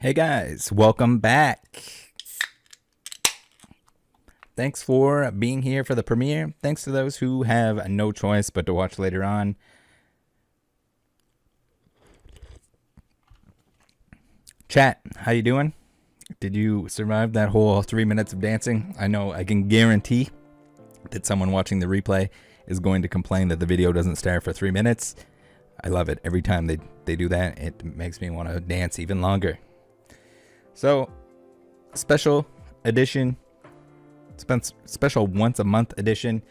Hey guys, welcome back. Thanks for being here for the premiere. Thanks to those who have no choice but to watch later on. Chat, how you doing? Did you survive that whole 3 minutes of dancing? I know I can guarantee that someone watching the replay is going to complain that the video doesn't start for 3 minutes. I love it. Every time they do that, it makes me want to dance even longer. So, special edition, special once a month edition.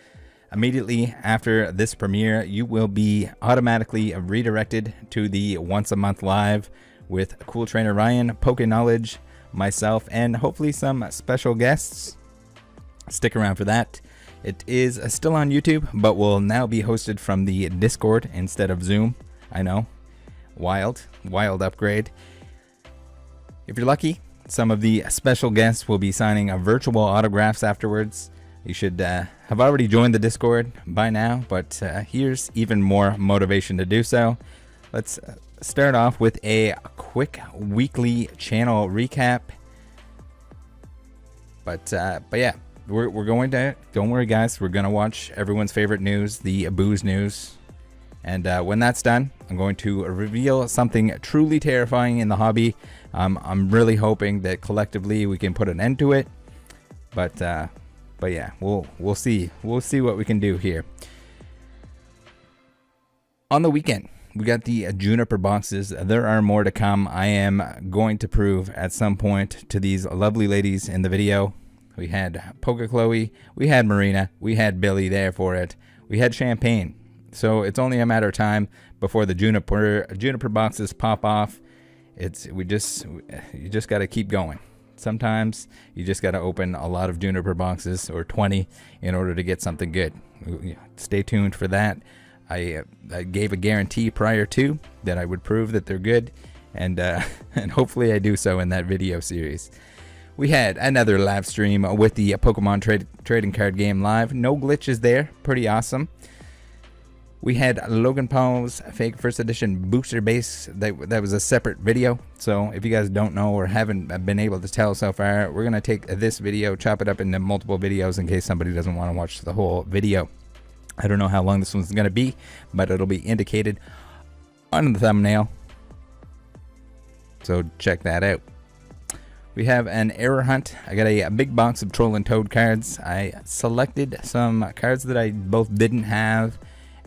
Immediately after this premiere, you will be automatically redirected to the once a month live with Cool Trainer Ryan, Poke Knowledge, myself, and hopefully some special guests. Stick around for that. It is still on YouTube, but will now be hosted from the Discord instead of Zoom. I know, wild upgrade. If you're lucky, some of the special guests will be signing virtual autographs afterwards. You should have already joined the Discord by now, but here's even more motivation to do so. Let's start off with a quick weekly channel recap. But yeah, we're going to, don't worry guys, we're going to watch everyone's favorite news, the booze news. And when that's done, I'm going to reveal something truly terrifying in the hobby. I'm really hoping that collectively we can put an end to it. But yeah, we'll see. We'll see what we can do here. On the weekend, we got the Juniper boxes. There are more to come. I am going to prove at some point to these lovely ladies in the video. We had Poke Chloe, we had Marina, we had Billy there for it. We had Champagne. So it's only a matter of time before the Juniper boxes pop off. You just got to keep going. Sometimes you just got to open a lot of Juniper boxes, or 20, in order to get something good. Stay tuned for that. I gave a guarantee prior to that I would prove that they're good, and hopefully I do so in that video series. We had another live stream with the Pokemon trading card game live. No glitches there. Pretty awesome. We had Logan Paul's fake first edition booster base. That was a separate video. So if you guys don't know or haven't been able to tell so far, we're going to take this video, chop it up into multiple videos in case somebody doesn't want to watch the whole video. I don't know how long this one's going to be, but it'll be indicated on the thumbnail. So check that out. We have an error hunt. I got a big box of Troll and Toad cards. I selected some cards that I both didn't have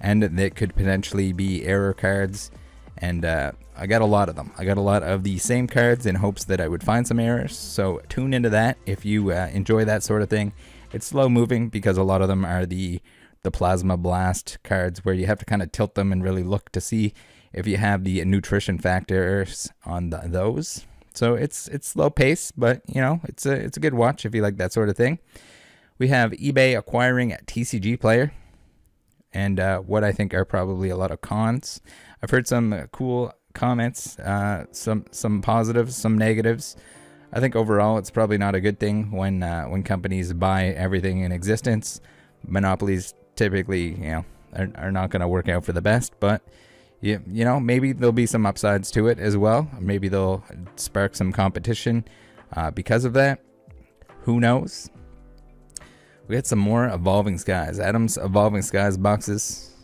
and that could potentially be error cards, and I got a lot of them. I got a lot of the same cards in hopes that I would find some errors, so tune into that if you enjoy that sort of thing. It's slow moving because a lot of them are the Plasma Blast cards where you have to kind of tilt them and really look to see if you have the nutrition factors on those. So it's slow pace, but you know, it's a good watch if you like that sort of thing. We have eBay acquiring a TCG player, and what I think are probably a lot of cons. I've heard some cool comments, some positives, some negatives. I think overall it's probably not a good thing when companies buy everything in existence. Monopolies typically, you know, are not going to work out for the best, but you know, maybe there'll be some upsides to it as well. Maybe they'll spark some competition because of that. Who knows? We had some more Evolving Skies. Adam's Evolving Skies boxes.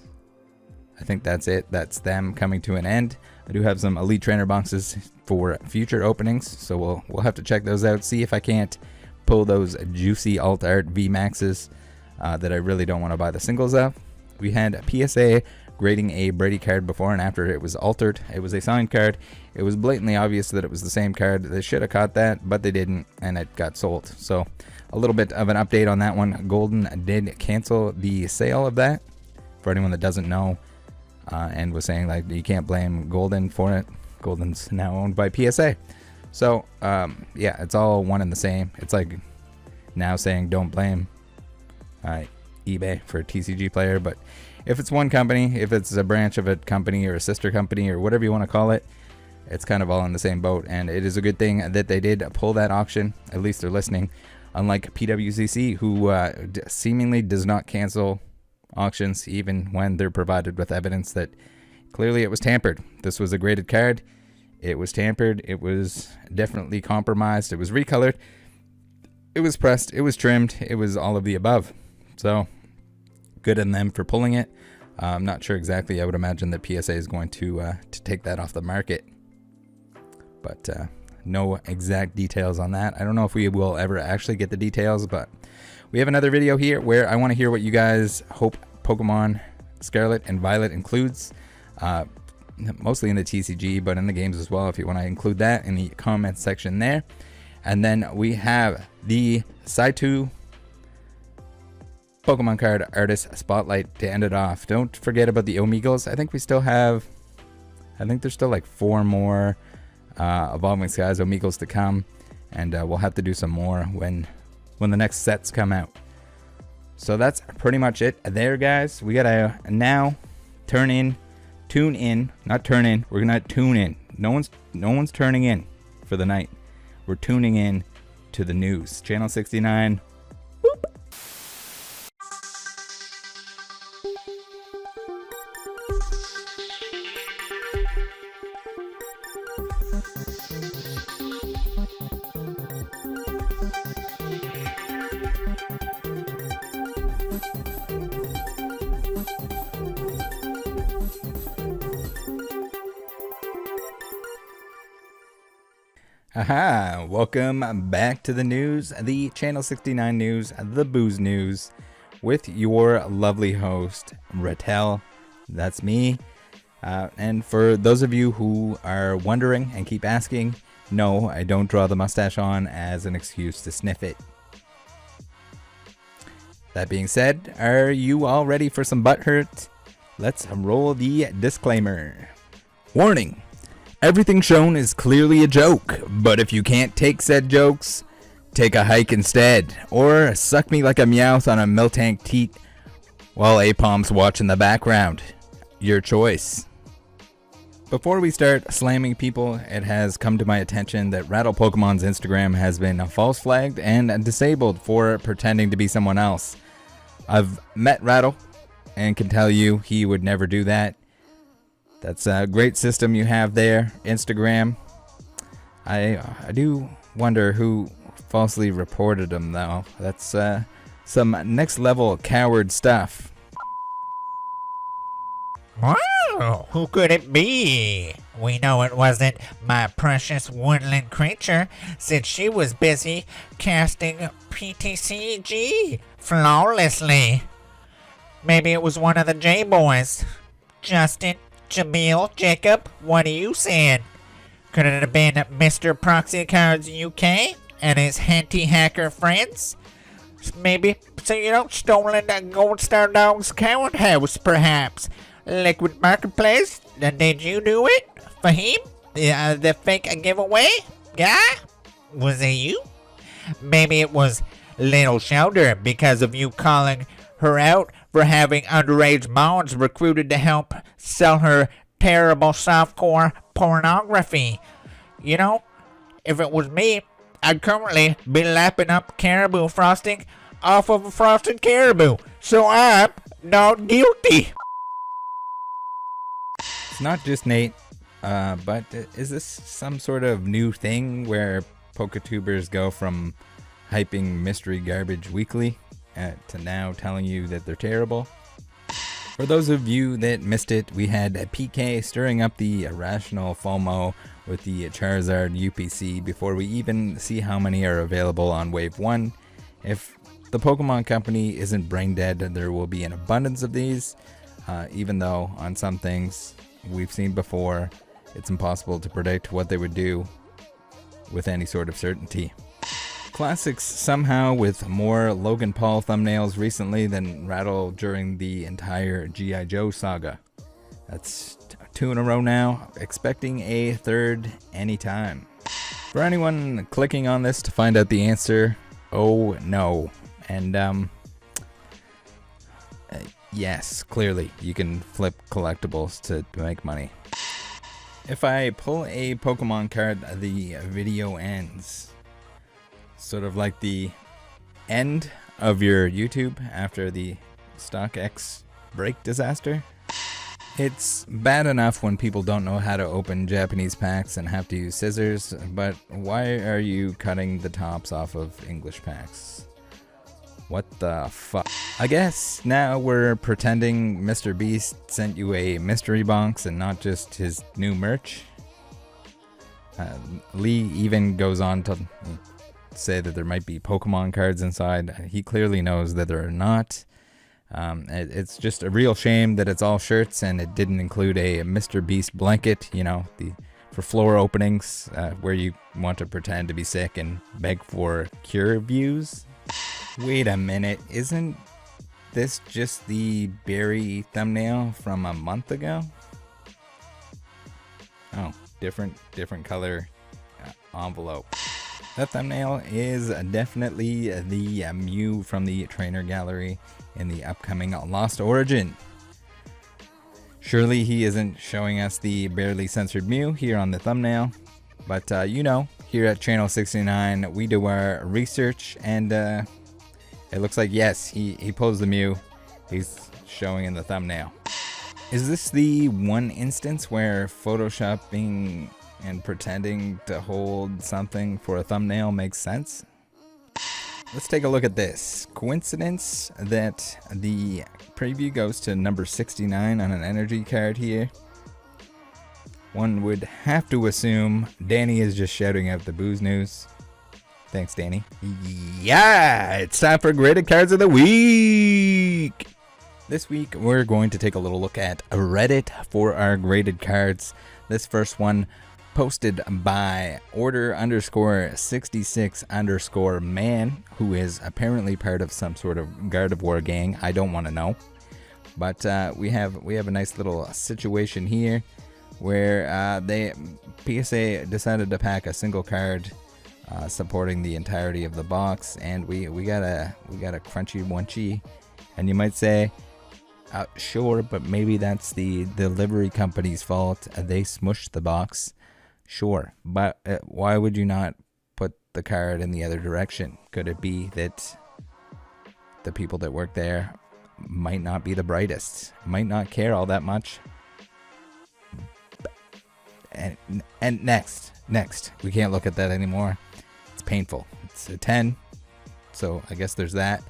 I think that's it. That's them coming to an end. I do have some Elite Trainer boxes for future openings, so we'll have to check those out. See if I can't pull those juicy Alt Art VMAXs that I really don't want to buy the singles of. We had a PSA grading a Brady card before and after it was altered. It was a signed card. It was blatantly obvious that it was the same card. They should have caught that, but they didn't, and it got sold. So a little bit of an update on that one. Golden did cancel the sale of that, for anyone that doesn't know, and was saying like you can't blame Golden for it. Golden's now owned by PSA. So yeah, it's all one and the same. It's like now saying don't blame eBay for a TCG player, but if it's one company, if it's a branch of a company or a sister company or whatever you want to call it, it's kind of all in the same boat, and it is a good thing that they did pull that auction. At least they're listening, unlike PWCC, who seemingly does not cancel auctions even when they're provided with evidence that clearly it was tampered. This was a graded card, It was tampered. It was definitely compromised. It was recolored. It was pressed. It was trimmed. It was all of the above. So good on them for pulling it. I'm not sure exactly. I would imagine that PSA is going to take that off the market. But no exact details on that. I don't know if we will ever actually get the details, but we have another video here where I want to hear what you guys hope Pokemon Scarlet and Violet includes. Mostly in the TCG, but in the games as well, if you want to include that in the comments section there. And then we have the Side 2 Pokemon card artist spotlight to end it off. Don't forget about the Omegles. I think there's still like 4 more Evolving Skies Omegles to come, and we'll have to do some more when the next sets come out. So that's pretty much it there, guys. We gotta now tune in. We're gonna tune in. No one's turning in for the night. We're tuning in to the news. Channel 69. Boop. Aha, welcome back to the news, the Channel 69 news, the booze news, with your lovely host, Rattel. That's me. And for those of you who are wondering and keep asking, no, I don't draw the mustache on as an excuse to sniff it. That being said, are you all ready for some butthurt? Let's roll the disclaimer. Warning. Everything shown is clearly a joke, but if you can't take said jokes, take a hike instead, or suck me like a Meowth on a Miltank teat while Apom's watch in the background. Your choice. Before we start slamming people, it has come to my attention that Rattle Pokemon's Instagram has been false flagged and disabled for pretending to be someone else. I've met Rattle and can tell you he would never do that. That's a great system you have there, Instagram. I do wonder who falsely reported him, though. That's some next level coward stuff. Wow, who could it be? We know it wasn't my precious woodland creature, since she was busy casting PTCG flawlessly. Maybe it was one of the J-boys. Justin, Jamil, Jacob, what are you saying? Could it have been Mr. Proxy Cards UK and his hanty hacker friends? Maybe, stolen Gold Star Dog's coward house, perhaps. Liquid Marketplace, did you do it? For him? The fake giveaway? Guy? Was it you? Maybe it was Little Shoulder because of you calling her out for having underage mods recruited to help sell her terrible softcore pornography. You know, if it was me, I'd currently be lapping up caribou frosting off of a frosted caribou. So I'm not guilty. It's not just Nate, but is this some sort of new thing where Poketubers go from hyping mystery garbage weekly to now telling you that they're terrible? For those of you that missed it, we had PK stirring up the irrational FOMO with the Charizard UPC before we even see how many are available on Wave 1. If the Pokemon Company isn't brain dead, there will be an abundance of these, even though on some things we've seen before, it's impossible to predict what they would do with any sort of certainty. Classics somehow with more Logan Paul thumbnails recently than Rattle during the entire G.I. Joe saga. That's 2 in a row now, expecting a third anytime. For anyone clicking on this to find out the answer, oh no. And yes, clearly you can flip collectibles to make money. If I pull a Pokemon card, the video ends. Sort of like the end of your YouTube after the StockX break disaster. It's bad enough when people don't know how to open Japanese packs and have to use scissors, but why are you cutting the tops off of English packs? What the fuck? I guess now we're pretending Mr. Beast sent you a mystery box and not just his new merch. Lee even goes on to say that there might be Pokemon cards inside. He clearly knows that there are not. It's just a real shame that it's all shirts and it didn't include a Mr. Beast blanket, you know, for floor openings where you want to pretend to be sick and beg for cure views. Wait a minute, isn't this just the Barry thumbnail from a month ago? Oh, different color envelope. That thumbnail is definitely the Mew from the trainer gallery in the upcoming Lost Origin. Surely he isn't showing us the barely censored Mew here on the thumbnail, but you know, here at Channel 69 we do our research, and it looks like yes, he pulls the Mew he's showing in the thumbnail. Is this the one instance where photoshopping and pretending to hold something for a thumbnail makes sense? Let's take a look at this. Coincidence that the preview goes to number 69 on an energy card here? One would have to assume Danny is just shouting out the booze news. Thanks, Danny. Yeah, it's time for graded cards of the week. This week, we're going to take a little look at Reddit for our graded cards. This first one posted by order_66_man, who is apparently part of some sort of Gardevoir gang. I don't want to know. But we have a nice little situation here where PSA decided to pack a single card supporting the entirety of the box, and we got a crunchy munchy. And you might say, sure, but maybe that's the delivery company's fault. They smushed the box. Sure, but why would you not put the card in the other direction? Could it be that the people that work there might not be the brightest, might not care all that much? And next, we can't look at that anymore. It's painful. It's a 10, so I guess there's that.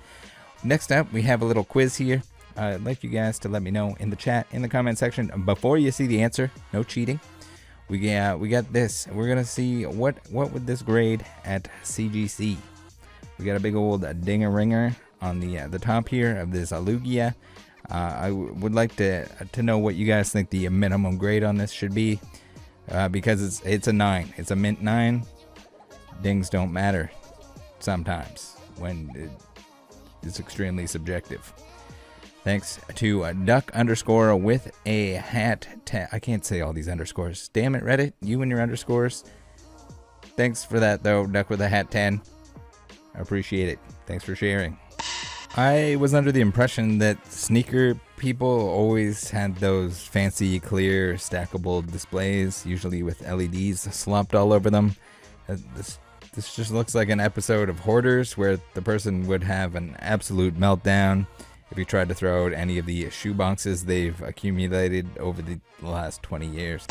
Next up, we have a little quiz here. I'd like you guys to let me know in the chat, in the comment section, before you see the answer. No cheating. We got this. We're gonna see what would this grade at CGC. We got a big old ding-a-ringer on the top here of this Lugia. I would like to know what you guys think the minimum grade on this should be, because it's a 9. It's a mint 9. Dings don't matter sometimes when it's extremely subjective. Thanks to duck_ with a hat 10. I can't say all these underscores. Damn it, Reddit. You and your underscores. Thanks for that, though, duck with a hat 10. I appreciate it. Thanks for sharing. I was under the impression that sneaker people always had those fancy, clear, stackable displays, usually with LEDs slopped all over them. This just looks like an episode of Hoarders where the person would have an absolute meltdown if you tried to throw out any of the shoe boxes they've accumulated over the last 20 years.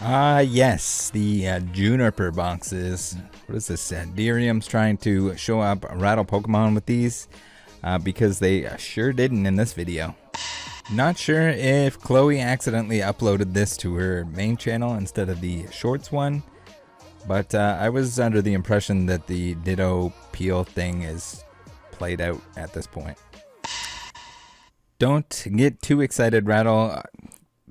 Yes, the Juniper boxes. What is this? Derium's trying to show up Rattle Pokemon with these, because they sure didn't in this video. Not sure if Chloe accidentally uploaded this to her main channel instead of the shorts one, but I was under the impression that the Ditto Peel thing is played out at this point. Don't get too excited, Rattle.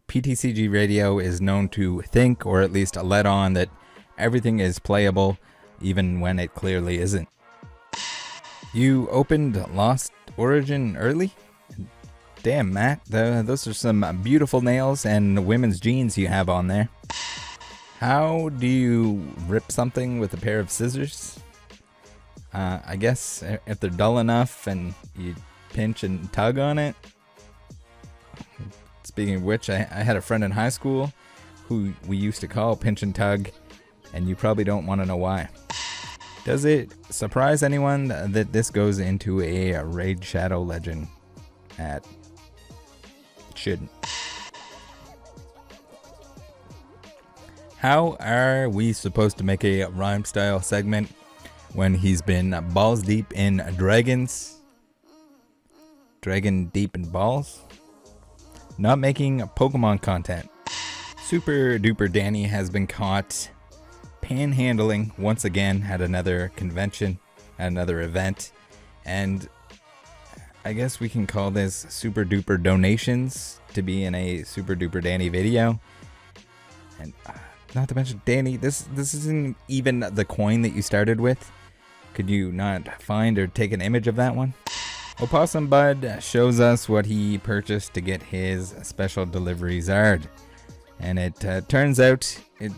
PTCG Radio is known to think, or at least let on, that everything is playable, even when it clearly isn't. You opened Lost Origin early? Damn, Matt, those are some beautiful nails and women's jeans you have on there. How do you rip something with a pair of scissors? I guess if they're dull enough and you pinch and tug on it. Speaking of which, I had a friend in high school who we used to call Pinch and Tug, and you probably don't want to know why. Does it surprise anyone that this goes into a Raid Shadow Legend? It shouldn't. How are we supposed to make a rhyme style segment when he's been balls deep in dragons? Dragon deep in balls? Not making Pokemon content. Super Duper Danny has been caught panhandling once again at another convention, at another event, and I guess we can call this Super Duper donations to be in a Super Duper Danny video. And not to mention, Danny, this isn't even the coin that you started with. Could you not find or take an image of that one? Opossum Bud shows us what he purchased to get his special delivery Zard. And it turns out it's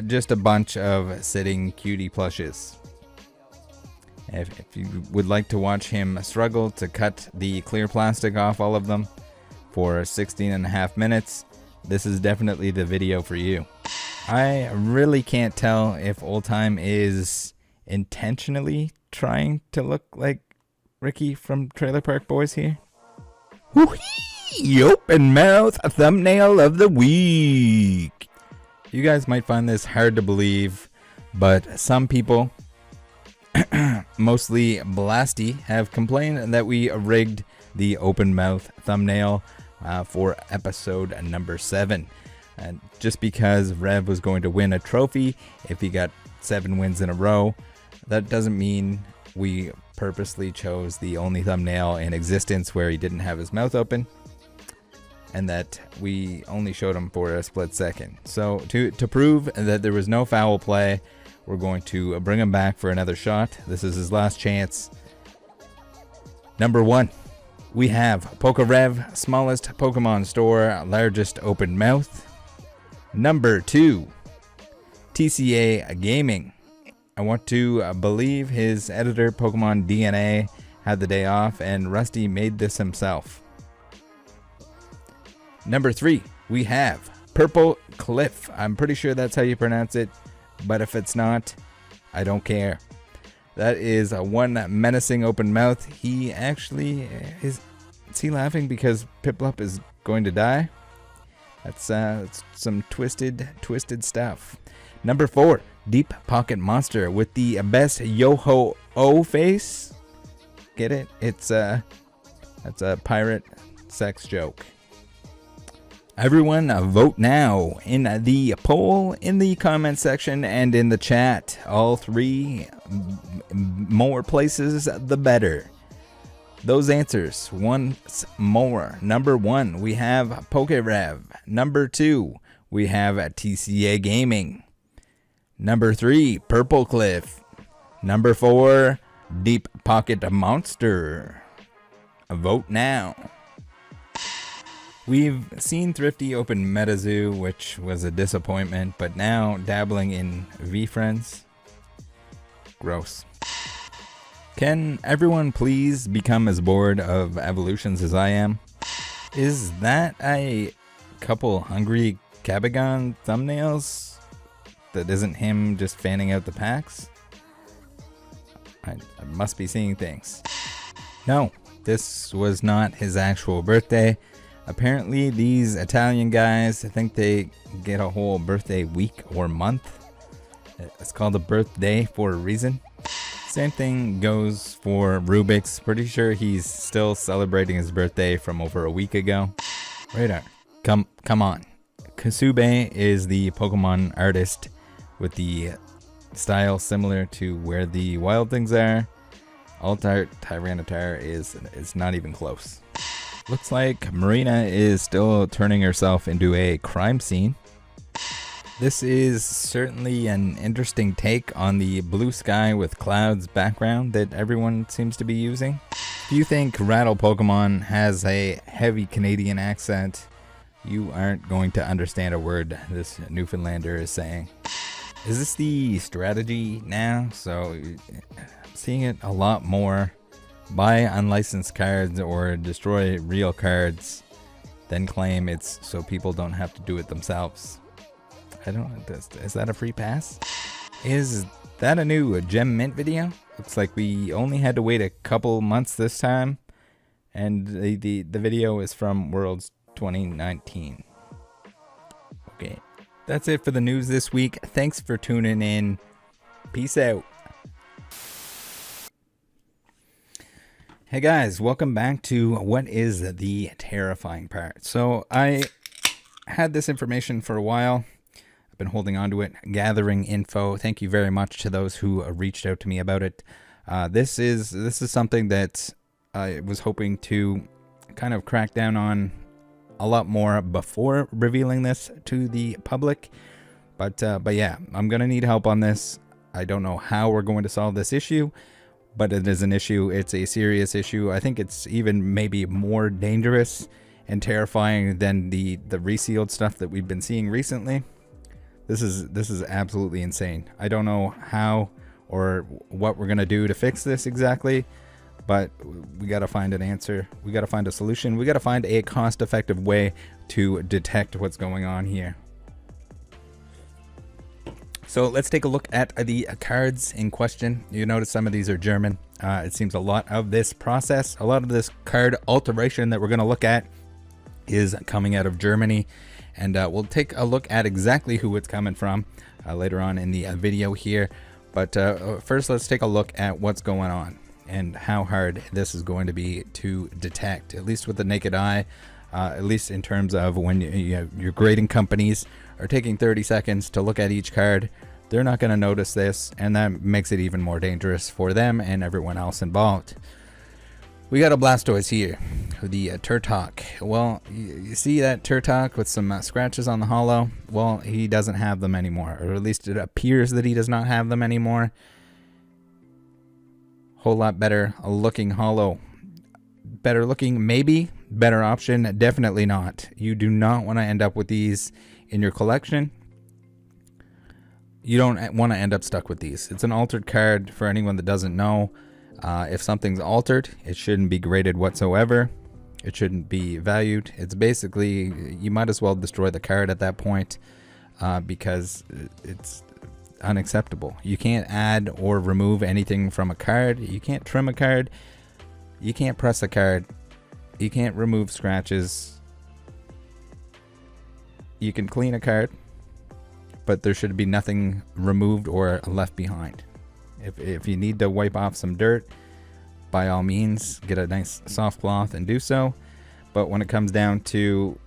just a bunch of sitting cutie plushes. If you would like to watch him struggle to cut the clear plastic off all of them for 16.5 minutes, this is definitely the video for you. I really can't tell if Old Time is intentionally trying to look like Ricky from Trailer Park Boys here. Woo-hee! Open mouth thumbnail of the week. You guys might find this hard to believe, but some people, mostly Blasty, have complained that we rigged the open mouth thumbnail for episode number 7. And just because Rev was going to win a trophy if he got 7 wins in a row, that doesn't mean we purposely chose the only thumbnail in existence where he didn't have his mouth open, and that we only showed him for a split second. So to prove that there was no foul play, we're going to bring him back for another shot. This is his last chance. Number 1, we have PokeRev, smallest Pokemon store, largest open mouth. Number 2, TCA Gaming. I want to believe his editor, Pokemon DNA, had the day off and Rusty made this himself. Number 3, we have Purple Cliff. I'm pretty sure that's how you pronounce it, but if it's not, I don't care. That is one menacing open mouth. He actually is he laughing because Piplup is going to die? That's some twisted stuff. Number 4, Deep Pocket Monster with the best yo-ho-oh face. Get it? That's a pirate sex joke. Everyone vote now in the poll, in the comment section, and in the chat. All 3 more places, the better. Those answers once more. Number 1, we have PokeRev. Number 2, we have TCA Gaming. Number 3, Purple Cliff. Number 4, Deep Pocket Monster. Vote now. We've seen Thrifty open MetaZoo, which was a disappointment, but now dabbling in VFriends. Gross. Can everyone please become as bored of evolutions as I am? Is that a couple hungry Cabagon thumbnails that isn't him just fanning out the packs? I must be seeing things. No, this was not his actual birthday. Apparently these Italian guys, I think they get a whole birthday week or month. It's called a birthday for a reason. Same thing goes for Rubik's. Pretty sure he's still celebrating his birthday from over a week ago. Radar, come on. Kasube is the Pokemon artist with the style similar to where the wild things are. Altart Tyranitar is not even close. Looks like Marina is still turning herself into a crime scene. This is certainly an interesting take on the blue sky with clouds background that everyone seems to be using. If you think Rattle Pokemon has a heavy Canadian accent, you aren't going to understand a word this Newfoundlander is saying. Is this the strategy now? So I'm seeing it a lot more. Buy unlicensed cards or destroy real cards, then claim it's so people don't have to do it themselves. I don't know, is that a free pass? Is that a new Gem Mint video? Looks like we only had to wait a couple months this time, and the video is from Worlds 2019. Okay, That's it for the news this week. Thanks for tuning in. Peace out. Hey guys, welcome back to what is the terrifying part. So I had this information for a while. I've been holding on to it, gathering info. Thank you very much to those who reached out to me about it. This is something that I was hoping to kind of crack down on a lot more before revealing this to the public. But yeah, I'm gonna need help on this. I don't know how we're going to solve this issue, but it is an issue. It's a serious issue. I think it's even maybe more dangerous and terrifying than the resealed stuff that we've been seeing recently. This is absolutely insane. I don't know how or what we're gonna do to fix this exactly, but we gotta find an answer. We gotta find a solution. We gotta find a cost-effective way to detect what's going on here. So let's take a look at the cards in question. You notice some of these are German. It seems a lot of this process, a lot of this card alteration that we're going to look at is coming out of Germany. And we'll take a look at exactly who it's coming from later on in the video here. But first, let's take a look at what's going on and how hard this is going to be to detect, at least with the naked eye, at least in terms of when your grading companies are taking 30 seconds to look at each card. They're not going to notice this, and that makes it even more dangerous for them and everyone else involved. We got a Blastoise here, the Turtok. Well, you see that Turtok with some scratches on the hollow? Well, he doesn't have them anymore, or at least it appears that he does not have them anymore. Whole lot better looking hollow. Better looking, maybe. Better option, definitely not. You do not want to end up with these in your collection. You don't want to end up stuck with these. It's an altered card. For anyone that doesn't know, if something's altered, it shouldn't be graded whatsoever. It shouldn't be valued. It's basically, you might as well destroy the card at that point, because it's unacceptable. You can't add or remove anything from a card. You can't trim a card. You can't press a card. You can't remove scratches. You can clean a card, but there should be nothing removed or left behind. If you need to wipe off some dirt, by all means, get a nice soft cloth and do so. But when it comes down to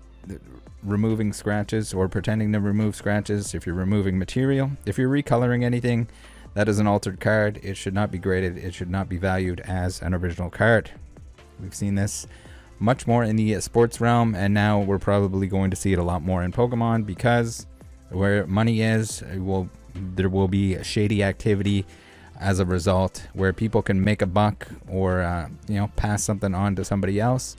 removing scratches or pretending to remove scratches, if you're removing material, if you're recoloring anything, that is an altered card. It should not be graded. It should not be valued as an original card. We've seen this much more in the sports realm, and now we're probably going to see it a lot more in Pokemon, because where money is, there will be shady activity as a result, where people can make a buck or pass something on to somebody else.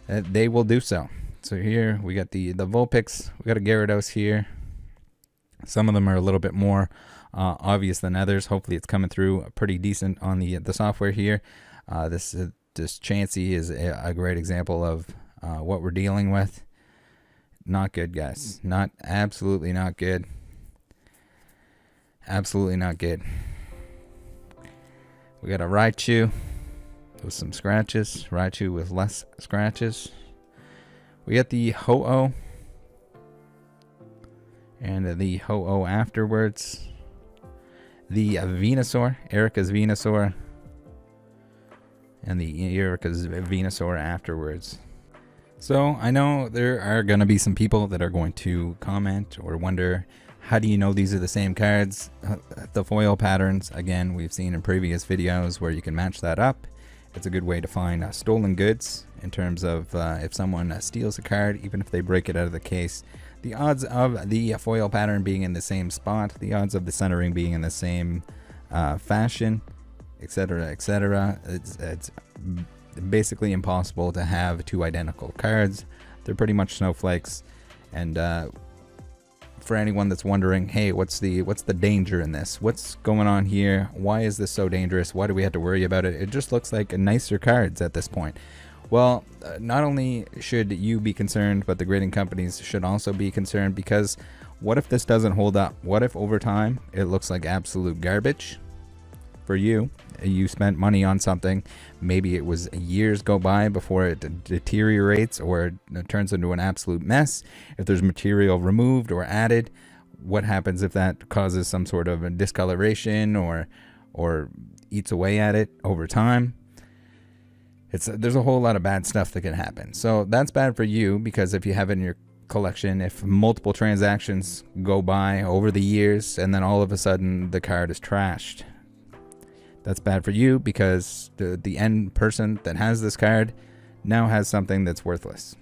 They will do so. So here we got the Vulpix, we got a Gyarados here. Some of them are a little bit more obvious than others. Hopefully it's coming through pretty decent on the software here. This Chansey is a great example of what we're dealing with. Not good, guys. Absolutely not good. Absolutely not good. We got a Raichu with some scratches. Raichu with less scratches. We got the Ho-Oh. And the Ho-Oh afterwards. The Venusaur. Erica's Venusaur. And the Erica's Venusaur afterwards. So I know there are going to be some people that are going to comment or wonder, how do you know these are the same cards? The foil patterns, again, we've seen in previous videos where you can match that up. It's a good way to find stolen goods in terms of if someone steals a card, even if they break it out of the case. The odds of the foil pattern being in the same spot, the odds of the centering being in the same fashion, etc., etc. It's basically impossible to have two identical cards. They're pretty much snowflakes. And for anyone that's wondering, hey, what's the danger in this? What's going on here? Why is this so dangerous? Why do we have to worry about it? It just looks like nicer cards at this point. Well, not only should you be concerned, but the grading companies should also be concerned, because what if this doesn't hold up? What if over time it looks like absolute garbage? for you. You spent money on something. Maybe it was years go by before it deteriorates or it turns into an absolute mess. If there's material removed or added, what happens if that causes some sort of a discoloration or eats away at it over time? There's a whole lot of bad stuff that can happen. So that's bad for you, because if you have it in your collection, if multiple transactions go by over the years and then all of a sudden the card is trashed, that's bad for you, because the end person that has this card now has something that's worthless.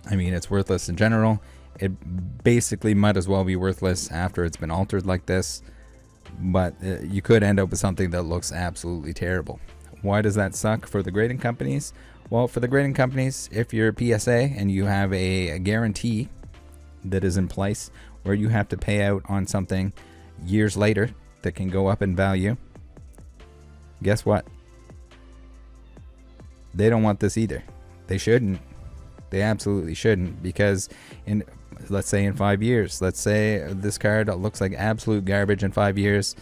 I mean, it's worthless in general. It basically might as well be worthless after it's been altered like this, but you could end up with something that looks absolutely terrible. Why does that suck for the grading companies? Well, for the grading companies, if you're a PSA and you have a guarantee that is in place where you have to pay out on something years later that can go up in value, guess what? They don't want this either. They shouldn't. They absolutely shouldn't, because let's say in 5 years, let's say this card looks like absolute garbage in 5 years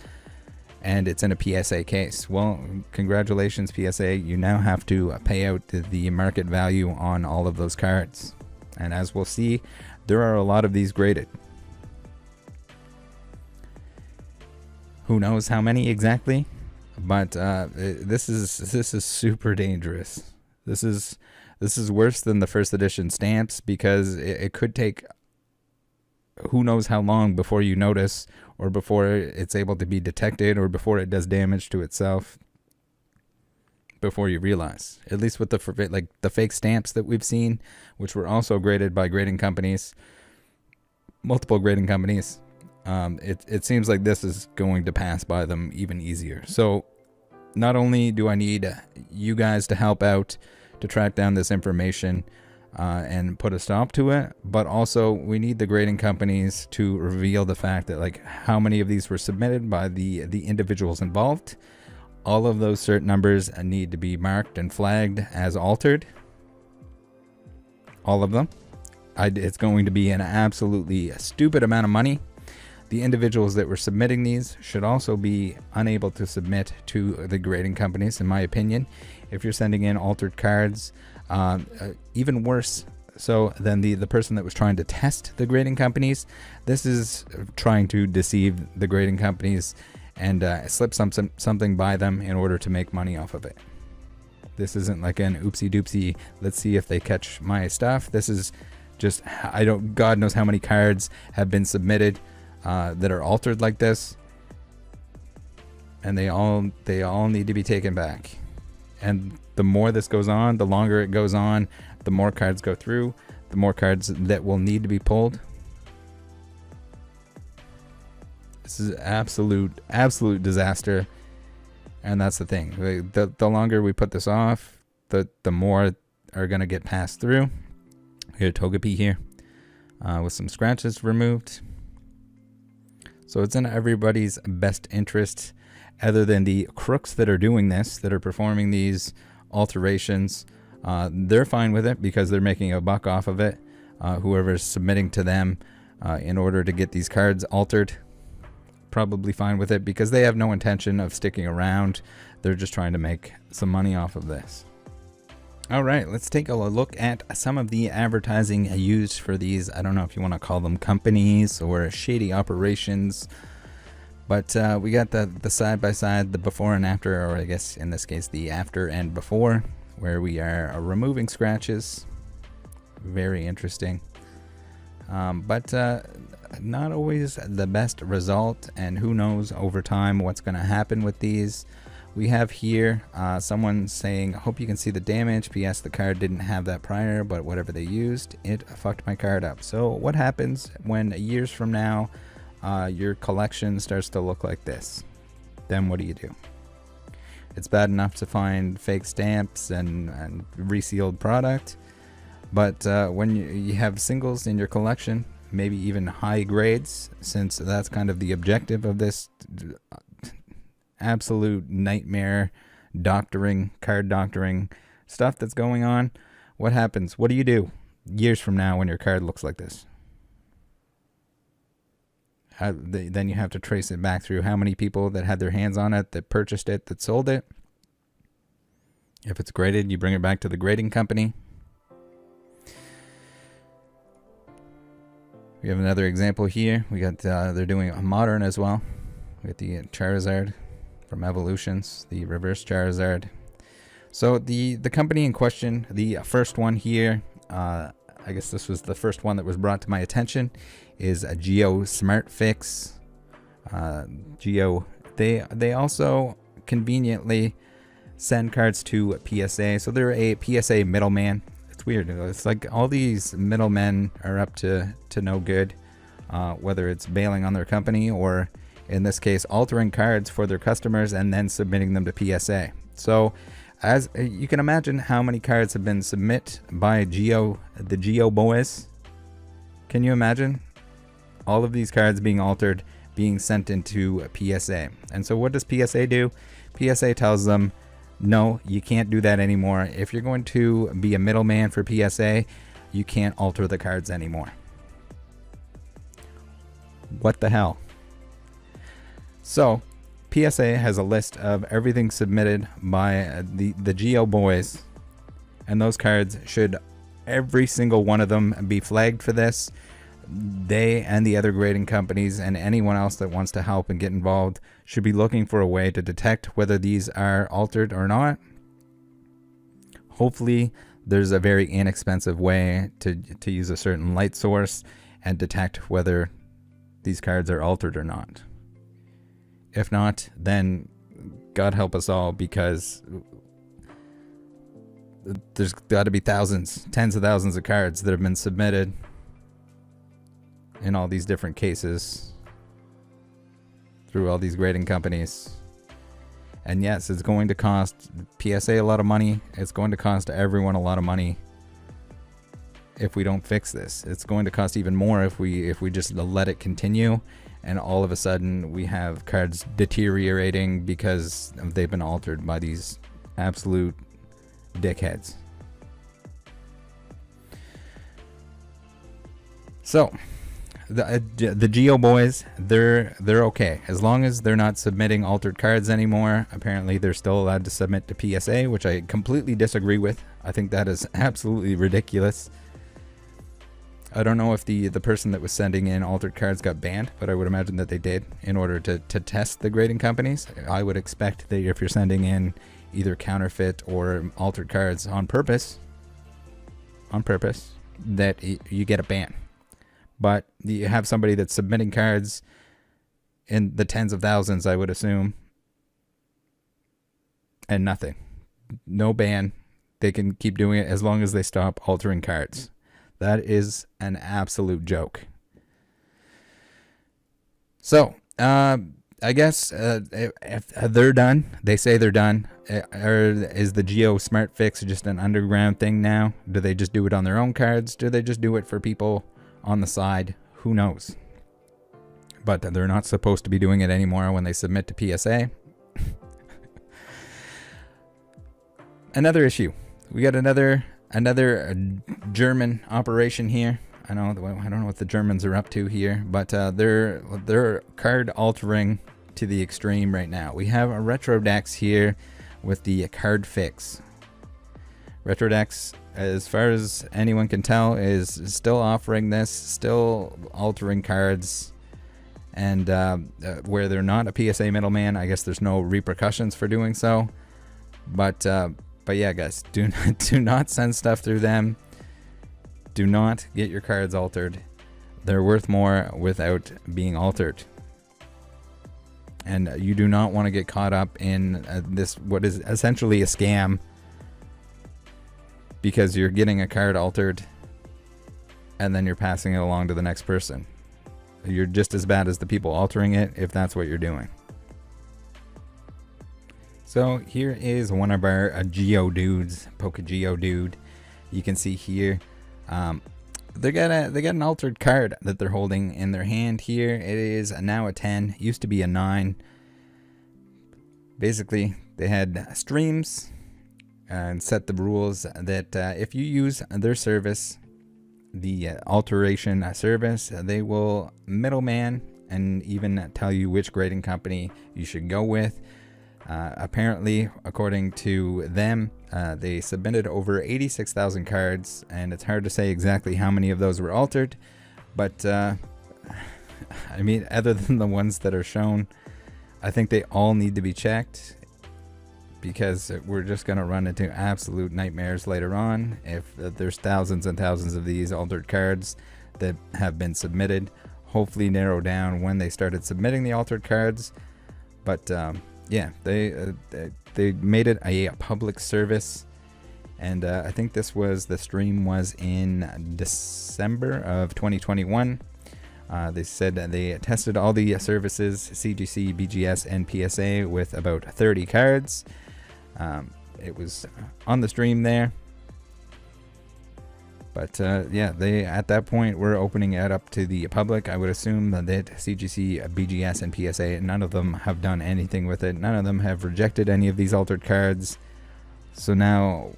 and it's in a PSA case. Well, congratulations, PSA. You now have to pay out the market value on all of those cards. And as we'll see, there are a lot of these graded. Who knows how many exactly? But this is super dangerous. This is worse than the first edition stamps, because it could take who knows how long before you notice, or before it's able to be detected, or before it does damage to itself, before you realize. At least with the fake stamps that we've seen, which were also graded by grading companies, multiple grading companies, it seems like this is going to pass by them even easier. So not only do I need you guys to help out to track down this information and put a stop to it, but also we need the grading companies to reveal the fact that, like, how many of these were submitted by the individuals involved. All of those cert numbers need to be marked and flagged as altered. All of them. It's going to be an absolutely stupid amount of money. The individuals that were submitting these should also be unable to submit to the grading companies, in my opinion. If you're sending in altered cards, even worse so than the person that was trying to test the grading companies, this is trying to deceive the grading companies and slip something by them in order to make money off of it. This isn't like an oopsie doopsie, let's see if they catch my stuff. This is just, God knows how many cards have been submitted that are altered like this, and they all need to be taken back. And the more this goes on, the longer it goes on, the more cards go through, the more cards that will need to be pulled. This is absolute disaster. And that's the thing. The longer we put this off, the more are going to get passed through. We got a Togepi here with some scratches removed. So it's in everybody's best interest, other than the crooks that are doing this, that are performing these alterations. They're fine with it because they're making a buck off of it. Whoever's submitting to them in order to get these cards altered, probably fine with it, because they have no intention of sticking around. They're just trying to make some money off of this. All right, let's take a look at some of the advertising used for these. I don't know if you want to call them companies or shady operations, but we got the side by side, the before and after, or I guess in this case the after and before, where we are removing scratches. Very interesting, but not always the best result, and who knows over time what's going to happen with these. We have here someone saying, hope you can see the damage. P.S. The card didn't have that prior, but whatever they used, it fucked my card up. So what happens when years from now your collection starts to look like this? Then what do you do? It's bad enough to find fake stamps and resealed product, but when you have singles in your collection, maybe even high grades, since that's kind of the objective of this absolute nightmare card doctoring stuff that's going on. What happens? What do you do years from now when your card looks like this? then you have to trace it back through how many people that had their hands on it, that purchased it, that sold it. If it's graded, you bring it back to the grading company. We have another example here. We got they're doing a modern as well. We got the Charizard from Evolutions, the reverse Charizard. So the company in question, the first one here, I guess this was the first one that was brought to my attention, is a Geo Smart Fix. Geo, they also conveniently send cards to PSA, so they're a PSA middleman. It's weird. It's like all these middlemen are up to no good, whether it's bailing on their company or, in this case, altering cards for their customers and then submitting them to PSA. So, as you can imagine, how many cards have been submitted by the Geo boys. Can you imagine all of these cards being altered, being sent into PSA? And so, what does PSA do? PSA tells them, no, you can't do that anymore. If you're going to be a middleman for PSA, you can't alter the cards anymore. What the hell? So, PSA has a list of everything submitted by the Geo boys, and those cards should, every single one of them, be flagged for this. They and the other grading companies and anyone else that wants to help and get involved should be looking for a way to detect whether these are altered or not. Hopefully, there's a very inexpensive way to use a certain light source and detect whether these cards are altered or not. If not, then God help us all, because there's got to be thousands, tens of thousands of cards that have been submitted in all these different cases through all these grading companies. And yes, it's going to cost PSA a lot of money. It's going to cost everyone a lot of money if we don't fix this. It's going to cost even more if we just let it continue, and all of a sudden we have cards deteriorating because they've been altered by these absolute dickheads. So the Geo boys, they're okay as long as they're not submitting altered cards anymore. Apparently they're still allowed to submit to PSA, which I completely disagree with. I think that is absolutely ridiculous. I don't know if the person that was sending in altered cards got banned, but I would imagine that they did in order to test the grading companies. I would expect that if you're sending in either counterfeit or altered cards on purpose, that you get a ban. But you have somebody that's submitting cards in the tens of thousands, I would assume, and nothing. No ban. They can keep doing it as long as they stop altering cards. That is an absolute joke. So, I guess if they're done, they say they're done. Or is the Geo Smart Fix just an underground thing now? Do they just do it on their own cards? Do they just do it for people on the side? Who knows? But they're not supposed to be doing it anymore when they submit to PSA. Another issue. We got another German operation here. I don't know what the Germans are up to here, but they're card altering to the extreme right now. We have a Retrodex here with the card fix. Retrodex, as far as anyone can tell, is still offering this, still altering cards, and where they're not a PSA middleman, I guess there's no repercussions for doing so. But yeah, guys, do not send stuff through them. Do not get your cards altered. They're worth more without being altered. And you do not want to get caught up in this, what is essentially a scam, because you're getting a card altered and then you're passing it along to the next person. You're just as bad as the people altering it if that's what you're doing. So here is one of our Geo dudes, Poke-Geo dude. You can see here, they got an altered card that they're holding in their hand here. It is now a 10, used to be a 9. Basically, they had streams and set the rules that if you use their service, the alteration service, they will middleman and even tell you which grading company you should go with. Apparently, according to them, they submitted over 86,000 cards, and it's hard to say exactly how many of those were altered, but I mean, other than the ones that are shown, I think they all need to be checked, because we're just going to run into absolute nightmares later on if there's thousands and thousands of these altered cards that have been submitted. Hopefully narrow down when they started submitting the altered cards, but yeah, they made it a public service, and I think the stream was in December of 2021. They said that they tested all the services, CGC, BGS, and PSA, with about 30 cards. It was on the stream there, but yeah, they at that point were opening it up to the public. I would assume that CGC, BGS, and PSA, none of them have done anything with it. None of them have rejected any of these altered cards. So now,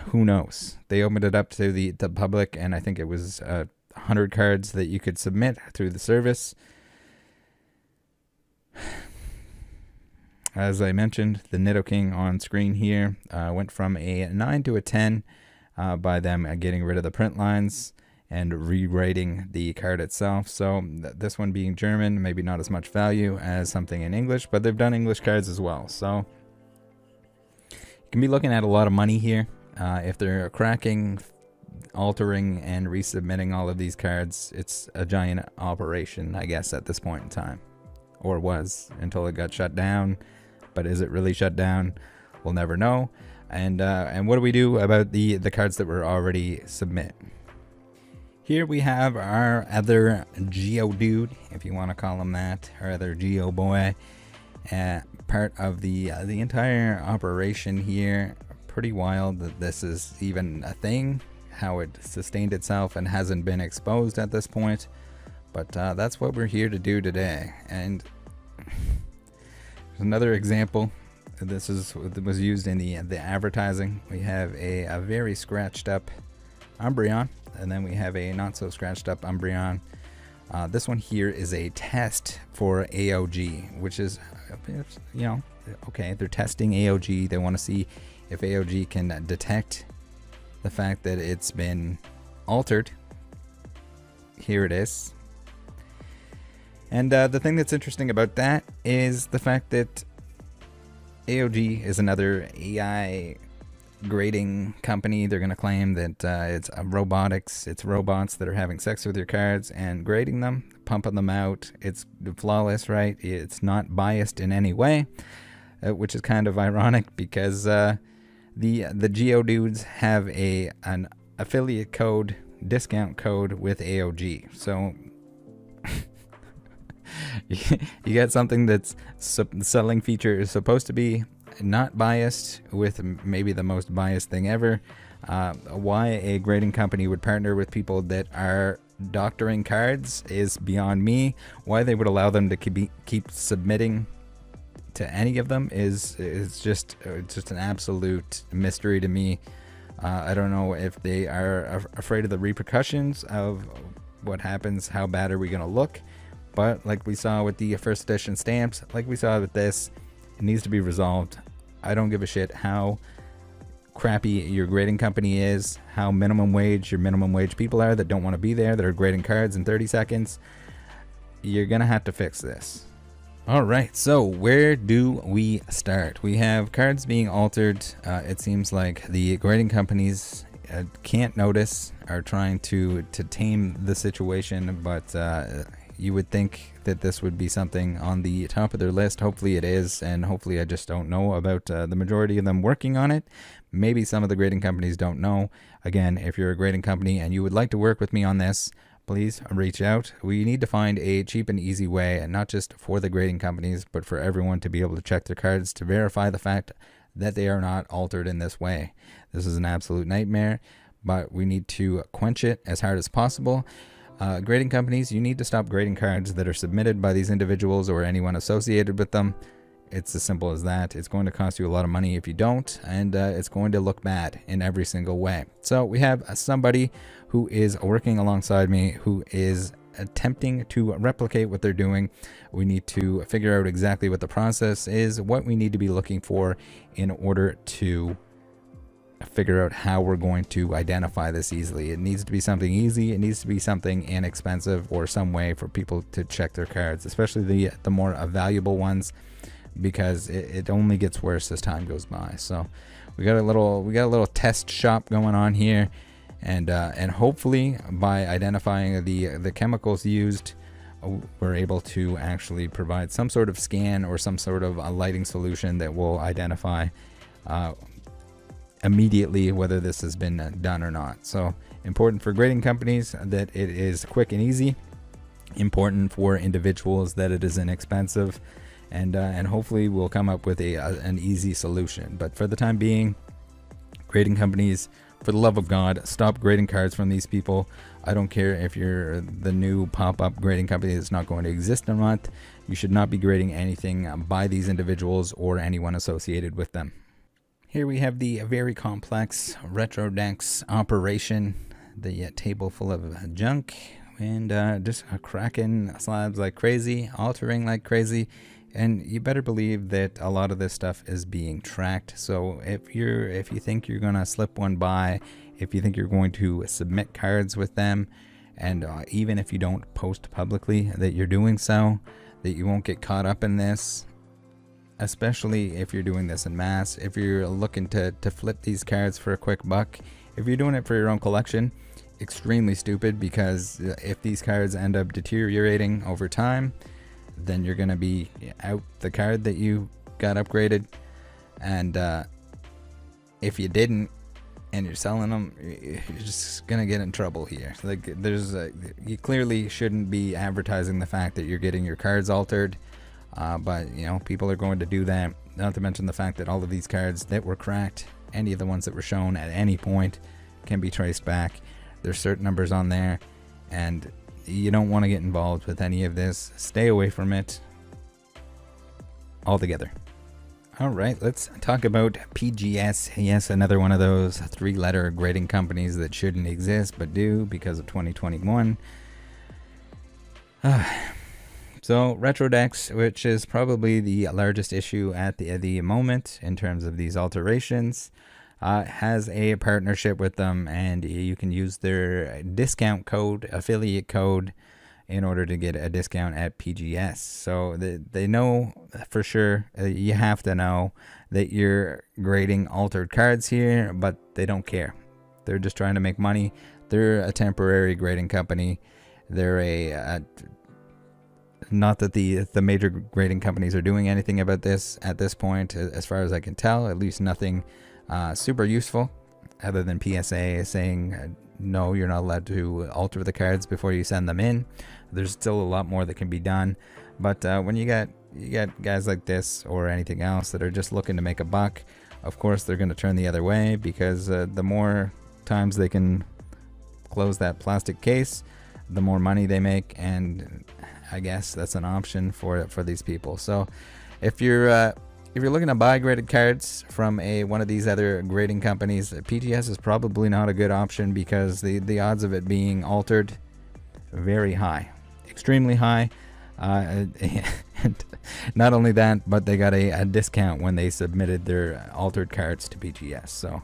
who knows? They opened it up to the public, and I think it was 100 cards that you could submit through the service. As I mentioned, the Nidoking on screen here went from a 9 to a 10 by them getting rid of the print lines and rewriting the card itself. So this one being German, maybe not as much value as something in English, but they've done English cards as well. So you can be looking at a lot of money here. If they're cracking, altering, and resubmitting all of these cards, it's a giant operation, I guess, at this point in time. Or was, until it got shut down. But is it really shut down? We'll never know. And what do we do about the cards that were already submit? Here we have our other Geodude, if you want to call him that, our other Geo boy. Part of the entire operation here. Pretty wild that this is even a thing, how it sustained itself and hasn't been exposed at this point. But that's what we're here to do today. And another example. This was used in the advertising. We have a very scratched up Umbreon, and then we have a not so scratched up Umbreon. This one here is a test for AOG, which is, you know, okay, they're testing AOG. They want to see if AOG can detect the fact that it's been altered. Here it is. And the thing that's interesting about that is the fact that AOG is another AI grading company. They're going to claim that it's robotics. It's robots that are having sex with your cards and grading them, pumping them out. It's flawless, right? It's not biased in any way, which is kind of ironic because the Geodudes have an affiliate code, discount code with AOG. So you get something that's selling feature is supposed to be not biased with maybe the most biased thing ever. Why a grading company would partner with people that are doctoring cards is beyond me. Why they would allow them to keep submitting to any of them is just an absolute mystery to me. I don't know if they are afraid of the repercussions of what happens. How bad are we going to look? But like we saw with the first edition stamps, like we saw with this, it needs to be resolved. I don't give a shit how crappy your grading company is, how minimum wage people are that don't want to be there, that are grading cards in 30 seconds. You're going to have to fix this. Alright, so where do we start? We have cards being altered. It seems like the grading companies can't notice, are trying to tame the situation, but you would think that this would be something on the top of their list. Hopefully it is, and hopefully I just don't know about the majority of them working on it. Maybe some of the grading companies don't know. Again, if you're a grading company and you would like to work with me on this, please reach out. We need to find a cheap and easy way, and not just for the grading companies, but for everyone to be able to check their cards to verify the fact that they are not altered in this way. This is an absolute nightmare, but we need to quench it as hard as possible. Grading companies, you need to stop grading cards that are submitted by these individuals or anyone associated with them. It's as simple as that. It's going to cost you a lot of money if you don't, and it's going to look bad in every single way. So we have somebody who is working alongside me who is attempting to replicate what they're doing, we need to figure out exactly what the process is, what we need to be looking for in order to figure out how we're going to identify this easily. It needs to be something easy. It needs to be something inexpensive, or some way for people to check their cards, especially the more valuable ones, because it only gets worse as time goes by. So we got a little test shop going on here, and hopefully by identifying the chemicals used, we're able to actually provide some sort of scan or some sort of a lighting solution that will identify immediately whether this has been done or not. So important for grading companies that it is quick and easy. Important for individuals that it is inexpensive, and hopefully we'll come up with an easy solution. But for the time being, grading companies, for the love of God, stop grading cards from these people. I don't care if you're the new pop-up grading company that's not going to exist or not. You should not be grading anything by these individuals or anyone associated with them. Here we have the very complex lv.x operation, the table full of junk, and just cracking slabs like crazy, altering like crazy, and you better believe that a lot of this stuff is being tracked. So if you think you're gonna slip one by, if you think you're going to submit cards with them, and even if you don't post publicly that you're doing so, that you won't get caught up in this. Especially if you're doing this in mass, if you're looking to flip these cards for a quick buck, if you're doing it for your own collection, extremely stupid, because if these cards end up deteriorating over time, then you're going to be out the card that you got upgraded. And if you didn't and you're selling them, you're just going to get in trouble here. Like, you clearly shouldn't be advertising the fact that you're getting your cards altered. But people are going to do that, not to mention the fact that all of these cards that were cracked, any of the ones that were shown at any point, can be traced back. There's certain numbers on there, and you don't want to get involved with any of this. Stay away from it altogether. Alright, let's talk about PGS. Yes, another one of those 3-letter grading companies that shouldn't exist but do because of 2021. So lv.x, which is probably the largest issue at the moment in terms of these alterations, has a partnership with them, and you can use their discount code, affiliate code, in order to get a discount at PGS. So they know for sure, you have to know that you're grading altered cards here, but they don't care. They're just trying to make money. They're a temporary grading company. They're not that the major grading companies are doing anything about this at this point, as far as I can tell. At least nothing super useful, other than PSA saying no, you're not allowed to alter the cards before you send them in. There's still a lot more that can be done, but when you got guys like this or anything else that are just looking to make a buck, of course they're going to turn the other way, because the more times they can close that plastic case, the more money they make, and I guess that's an option for these people. So if you're looking to buy graded cards from one of these other grading companies, PGS is probably not a good option, because the odds of it being altered, very high, extremely high. And not only that, but they got a discount when they submitted their altered cards to PGS. So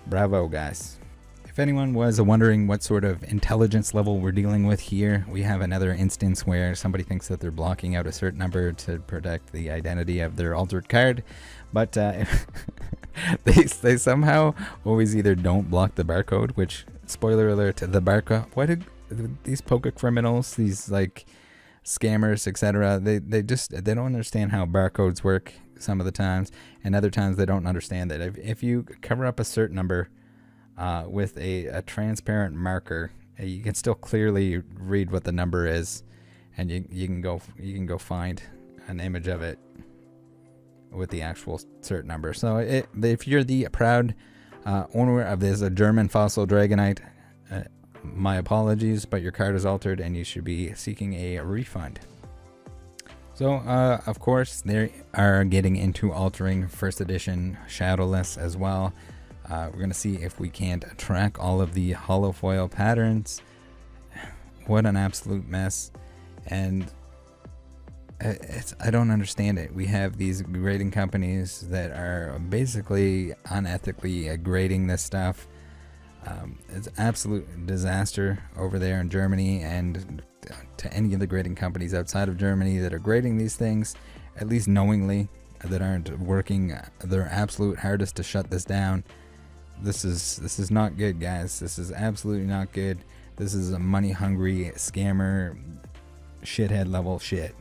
bravo, guys. If anyone was wondering what sort of intelligence level we're dealing with here, we have another instance where somebody thinks that they're blocking out a certain number to protect the identity of their altered card, but they somehow always either don't block the barcode, which, spoiler alert, the barcode, why did these poker criminals, these like scammers, etc., they don't understand how barcodes work some of the times, and other times they don't understand that if you cover up a certain number with a transparent marker, you can still clearly read what the number is, and you can go find an image of it with the actual cert number. So if you're the proud owner of this German fossil dragonite, my apologies, but your card is altered and you should be seeking a refund. So of course they are getting into altering first edition shadowless as well. We're going to see if we can't track all of the holofoil patterns. What an absolute mess. And I don't understand it. We have these grading companies that are basically unethically grading this stuff. It's an absolute disaster over there in Germany, and to any of the grading companies outside of Germany that are grading these things, at least knowingly, that aren't working their absolute hardest to shut this down. This is not good, guys. This is absolutely not good. This is a money-hungry scammer, shithead level shit.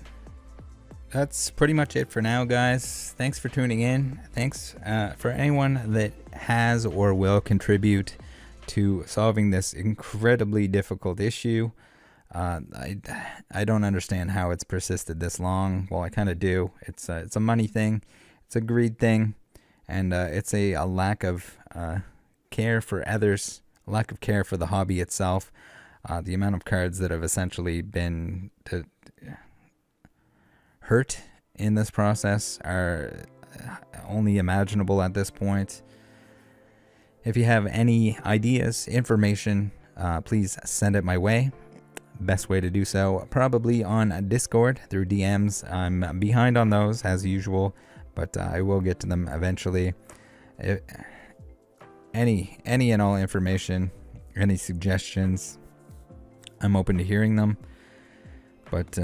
That's pretty much it for now, guys. Thanks for tuning in. Thanks for anyone that has or will contribute to solving this incredibly difficult issue. I don't understand how it's persisted this long. Well, I kind of do. It's a money thing. It's a greed thing. And it's a lack of care for others, a lack of care for the hobby itself. The amount of cards that have essentially been hurt in this process are only imaginable at this point. If you have any ideas, information, please send it my way. Best way to do so, probably on Discord through DMs. I'm behind on those as usual, but I will get to them eventually. Any and all information, any suggestions, I'm open to hearing them. But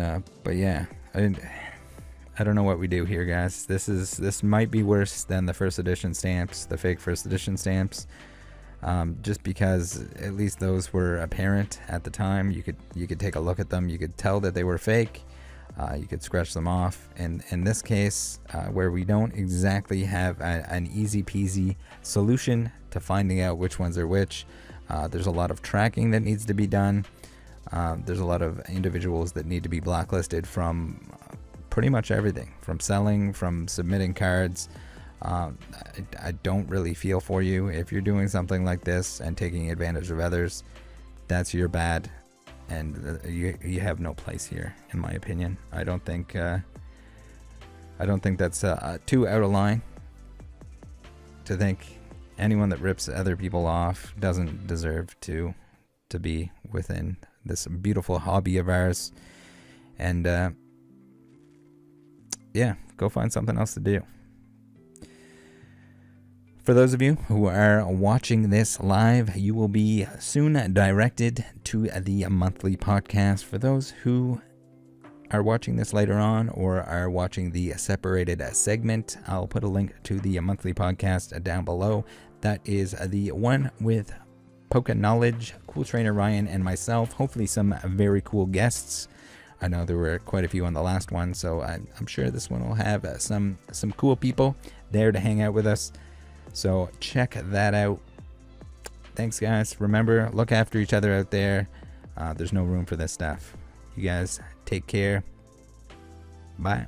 yeah, I don't know what we do here, guys. This might be worse than the first edition stamps, the fake first edition stamps. Just because at least those were apparent at the time. You could take a look at them. You could tell that they were fake. You could scratch them off. And in this case, where we don't exactly have an easy peasy solution to finding out which ones are which, there's a lot of tracking that needs to be done. There's a lot of individuals that need to be blacklisted from pretty much everything, from selling, from submitting cards. I don't really feel for you if you're doing something like this and taking advantage of others. That's your bad, and you have no place here, in my opinion. I don't think that's too out of line to think anyone that rips other people off doesn't deserve to be within this beautiful hobby of ours. And yeah, go find something else to do. For those of you who are watching this live, you will be soon directed to the monthly podcast. For those who are watching this later on or are watching the separated segment, I'll put a link to the monthly podcast down below. That is the one with Poke Knowledge, Cool Trainer Ryan, and myself. Hopefully some very cool guests. I know there were quite a few on the last one, so I'm sure this one will have some cool people there to hang out with us. So check that out. Thanks, guys. Remember, look after each other out there. There's no room for this stuff. You guys take care. Bye.